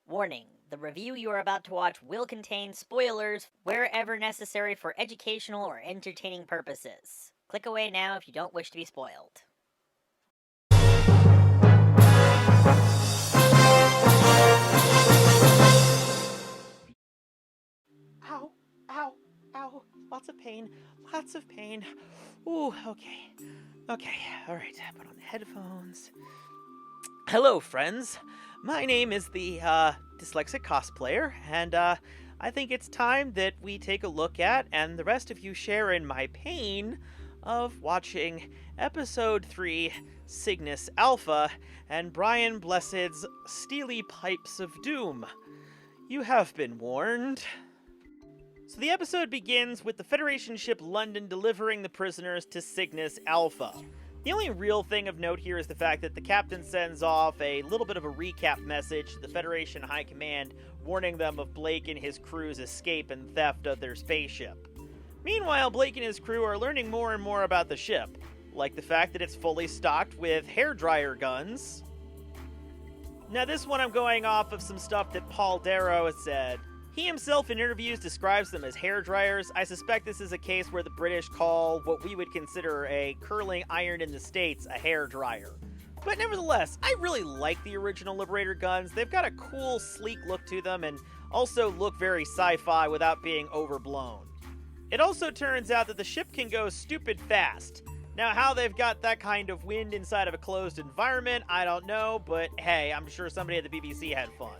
Warning, the review you are about to watch will contain spoilers wherever necessary for educational or entertaining purposes. Click away now if you don't wish to be spoiled. Ow, ow, ow. Lots of pain. Lots of pain. Ooh, okay. Okay, alright. Put on the headphones. Hello, friends. My name is the dyslexic cosplayer, and I think it's time that we take a look at, and the rest of you share in my pain of watching Episode 3, Cygnus Alpha, and Brian Blessed's Steely Pipes of Doom. You have been warned. So the episode begins with the Federation ship London delivering the prisoners to Cygnus Alpha. The only real thing of note here is the fact that the captain sends off a little bit of a recap message to the Federation High Command, warning them of Blake and his crew's escape and theft of their spaceship. Meanwhile, Blake and his crew are learning more and more about the ship, like the fact that it's fully stocked with hairdryer guns. Now this one I'm going off of some stuff that Paul Darrow has said. He himself in interviews describes them as hairdryers. I suspect this is a case where the British call what we would consider a curling iron in the States a hairdryer. But nevertheless, I really like the original Liberator guns. They've got a cool, sleek look to them and also look very sci-fi without being overblown. It also turns out that the ship can go stupid fast. Now, how they've got that kind of wind inside of a closed environment, I don't know, but hey, I'm sure somebody at the BBC had fun.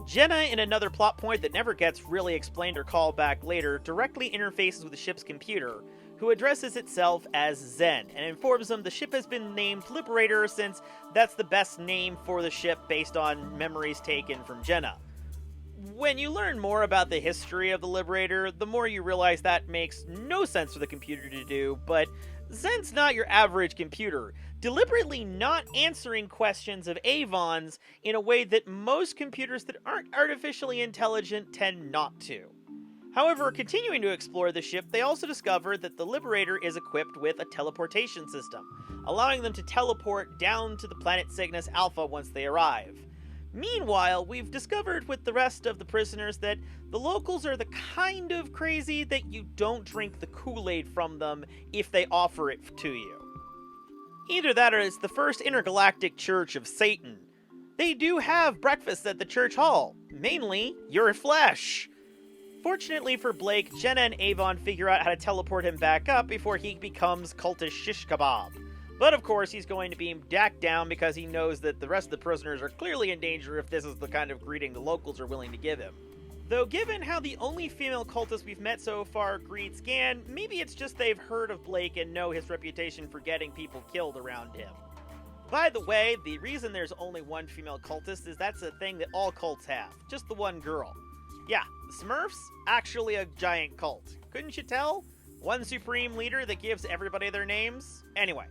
Jenna, in another plot point that never gets really explained or called back later, directly interfaces with the ship's computer, who addresses itself as Zen, and informs them the ship has been named Liberator since that's the best name for the ship based on memories taken from Jenna. When you learn more about the history of the Liberator, the more you realize that makes no sense for the computer to do, but Zen's not your average computer, deliberately not answering questions of Avon's in a way that most computers that aren't artificially intelligent tend not to. However, continuing to explore the ship, they also discover that the Liberator is equipped with a teleportation system, allowing them to teleport down to the planet Cygnus Alpha once they arrive. Meanwhile, we've discovered with the rest of the prisoners that the locals are the kind of crazy that you don't drink the Kool-Aid from them if they offer it to you. Either that or it's the First Intergalactic Church of Satan. They do have breakfasts at the church hall, mainly your flesh. Fortunately for Blake, Jenna and Avon figure out how to teleport him back up before he becomes cultish shish kebab. But of course, he's going to be back down because he knows that the rest of the prisoners are clearly in danger if this is the kind of greeting the locals are willing to give him. Though given how the only female cultist we've met so far greets Gan, maybe it's just they've heard of Blake and know his reputation for getting people killed around him. By the way, the reason there's only one female cultist is that's a thing that all cults have, just the one girl. Yeah, the Smurfs, actually a giant cult. Couldn't you tell? One supreme leader that gives everybody their names? Anyway.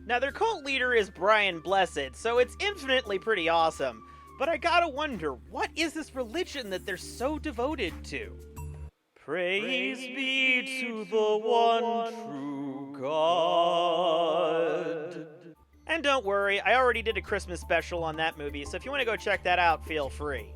Now, their cult leader is Brian Blessed, so it's infinitely pretty awesome. But I gotta wonder, what is this religion that they're so devoted to? Praise be to the one true God. And don't worry, I already did a Christmas special on that movie, so if you want to go check that out, feel free.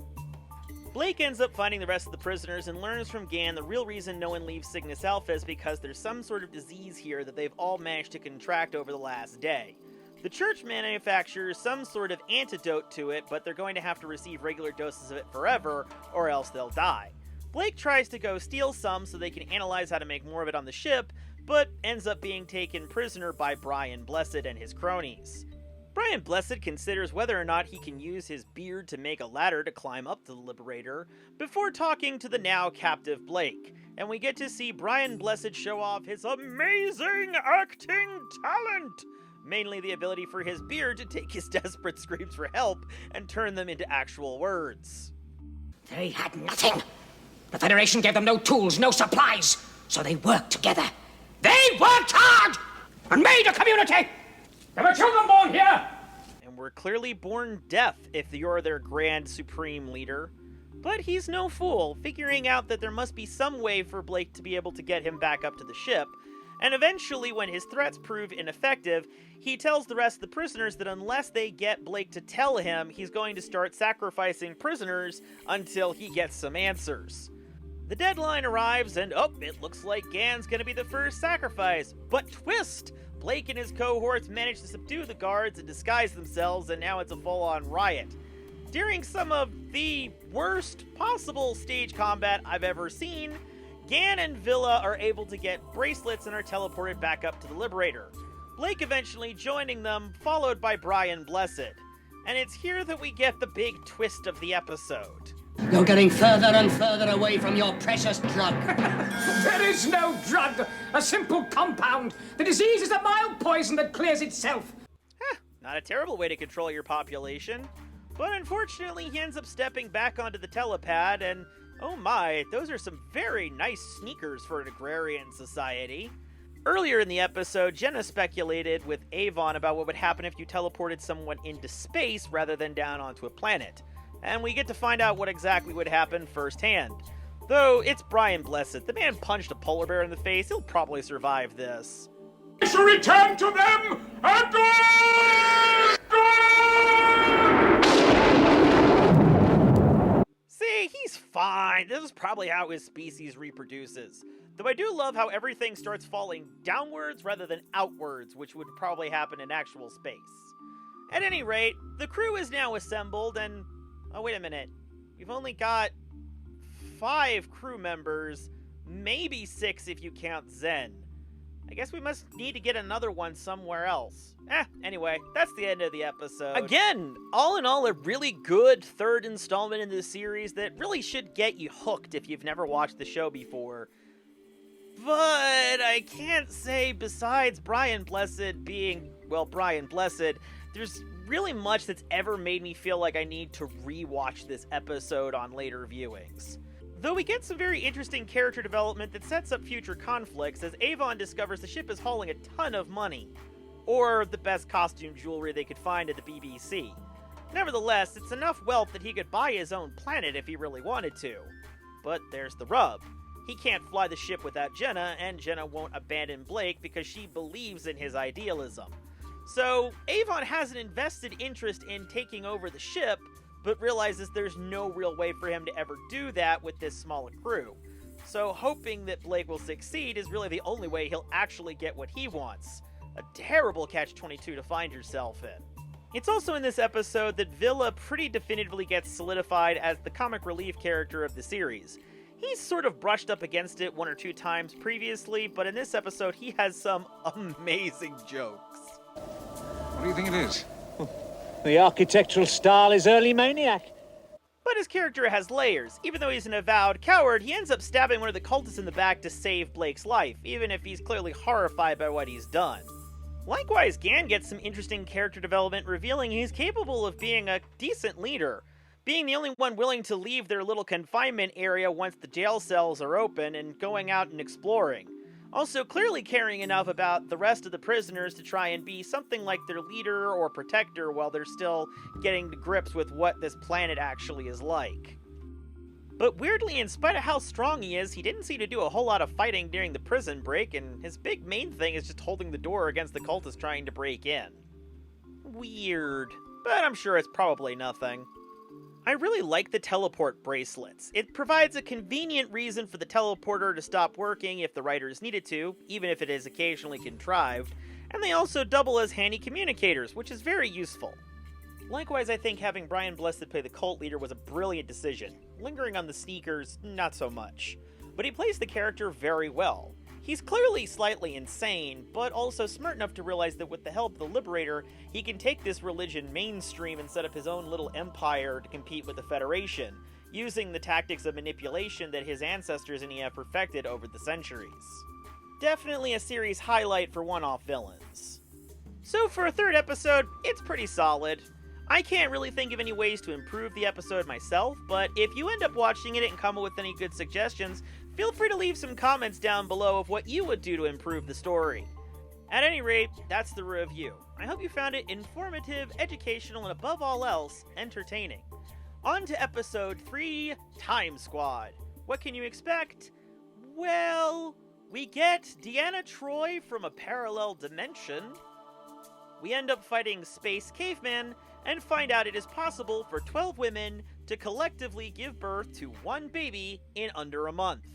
Blake ends up finding the rest of the prisoners and learns from Gan the real reason no one leaves Cygnus Alpha is because there's some sort of disease here that they've all managed to contract over the last day. The church manufactures some sort of antidote to it, but they're going to have to receive regular doses of it forever, or else they'll die. Blake tries to go steal some so they can analyze how to make more of it on the ship, but ends up being taken prisoner by Brian Blessed and his cronies. Brian Blessed considers whether or not he can use his beard to make a ladder to climb up to the Liberator, before talking to the now captive Blake, and we get to see Brian Blessed show off his amazing acting talent! Mainly the ability for his beard to take his desperate screams for help and turn them into actual words. They had nothing. The Federation gave them no tools, no supplies, so they worked together. They worked hard and made a community! There were children born here! And were clearly born deaf if you're their grand supreme leader. But he's no fool, figuring out that there must be some way for Blake to be able to get him back up to the ship, And eventually, when his threats prove ineffective, he tells the rest of the prisoners that unless they get Blake to tell him, he's going to start sacrificing prisoners until he gets some answers. The deadline arrives, and it looks like Gan's gonna be the first sacrifice. But twist! Blake and his cohorts manage to subdue the guards and disguise themselves, and now it's a full-on riot. During some of the worst possible stage combat I've ever seen, Gan and Villa are able to get bracelets and are teleported back up to the Liberator. Blake eventually joining them, followed by Brian Blessed. And it's here that we get the big twist of the episode. You're getting further and further away from your precious drug. There is no drug. A simple compound. The disease is a mild poison that clears itself. Not a terrible way to control your population. But unfortunately, he ends up stepping back onto the telepad, and oh my, those are some very nice sneakers for an agrarian society. Earlier in the episode, Jenna speculated with Avon about what would happen if you teleported someone into space rather than down onto a planet. And we get to find out what exactly would happen firsthand. Though, it's Brian Blessed. The man punched a polar bear in the face. He'll probably survive this. I shall return to them and See, he's fine. This is probably how his species reproduces. Though I do love how everything starts falling downwards rather than outwards, which would probably happen in actual space. At any rate, the crew is now assembled, and oh, wait a minute. We've only got 5 crew members, maybe 6 if you count Zen. I guess we must need to get another one somewhere else. Anyway, that's the end of the episode. Again, all in all, a really good third installment in the series that really should get you hooked if you've never watched the show before. But I can't say, besides Brian Blessed being, well, Brian Blessed, there's really much that's ever made me feel like I need to rewatch this episode on later viewings. Though we get some very interesting character development that sets up future conflicts as Avon discovers the ship is hauling a ton of money. Or the best costume jewelry they could find at the BBC. Nevertheless, it's enough wealth that he could buy his own planet if he really wanted to. But there's the rub. He can't fly the ship without Jenna, and Jenna won't abandon Blake because she believes in his idealism. So, Avon has an invested interest in taking over the ship, but realizes there's no real way for him to ever do that with this small a crew. So hoping that Blake will succeed is really the only way he'll actually get what he wants. A terrible catch-22 to find yourself in. It's also in this episode that Villa pretty definitively gets solidified as the comic relief character of the series. He's sort of brushed up against it 1 or 2 times previously, but in this episode he has some amazing jokes. What do you think it is? The architectural style is early Maniac. But his character has layers. Even though he's an avowed coward, he ends up stabbing one of the cultists in the back to save Blake's life, even if he's clearly horrified by what he's done. Likewise, Gan gets some interesting character development, revealing he's capable of being a decent leader, being the only one willing to leave their little confinement area once the jail cells are open and going out and exploring. Also clearly caring enough about the rest of the prisoners to try and be something like their leader or protector while they're still getting to grips with what this planet actually is like. But weirdly, in spite of how strong he is, he didn't seem to do a whole lot of fighting during the prison break, and his big main thing is just holding the door against the cultists trying to break in. Weird, but I'm sure it's probably nothing. I really like the teleport bracelets. It provides a convenient reason for the teleporter to stop working if the writers needed to, even if it is occasionally contrived, and they also double as handy communicators, which is very useful. Likewise, I think having Brian Blessed play the cult leader was a brilliant decision. Lingering on the sneakers, not so much. But he plays the character very well. He's clearly slightly insane, but also smart enough to realize that with the help of the Liberator, he can take this religion mainstream and set up his own little empire to compete with the Federation, using the tactics of manipulation that his ancestors and he have perfected over the centuries. Definitely a series highlight for one-off villains. So for a third episode, it's pretty solid. I can't really think of any ways to improve the episode myself, but if you end up watching it and come up with any good suggestions, feel free to leave some comments down below of what you would do to improve the story. At any rate, that's the review. I hope you found it informative, educational, and above all else, entertaining. On to episode 3, Time Squad. What can you expect? Well, We get Deanna Troi from a parallel dimension. We end up fighting Space Caveman and find out it is possible for 12 women to collectively give birth to one baby in under a month.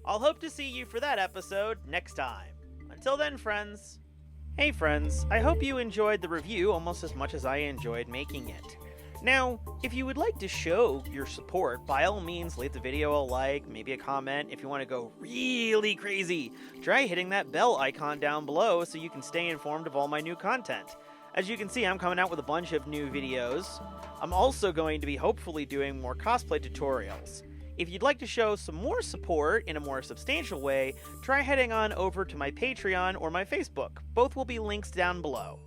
I'll hope to see you for that episode next time. Until then, friends. Hey friends, I hope you enjoyed the review almost as much as I enjoyed making it. Now, if you would like to show your support, by all means leave the video a like, maybe a comment. If you want to go really crazy, try hitting that bell icon down below so you can stay informed of all my new content. As you can see, I'm coming out with a bunch of new videos. I'm also going to be hopefully doing more cosplay tutorials. If you'd like to show some more support in a more substantial way, try heading on over to my Patreon or my Facebook. Both will be links down below.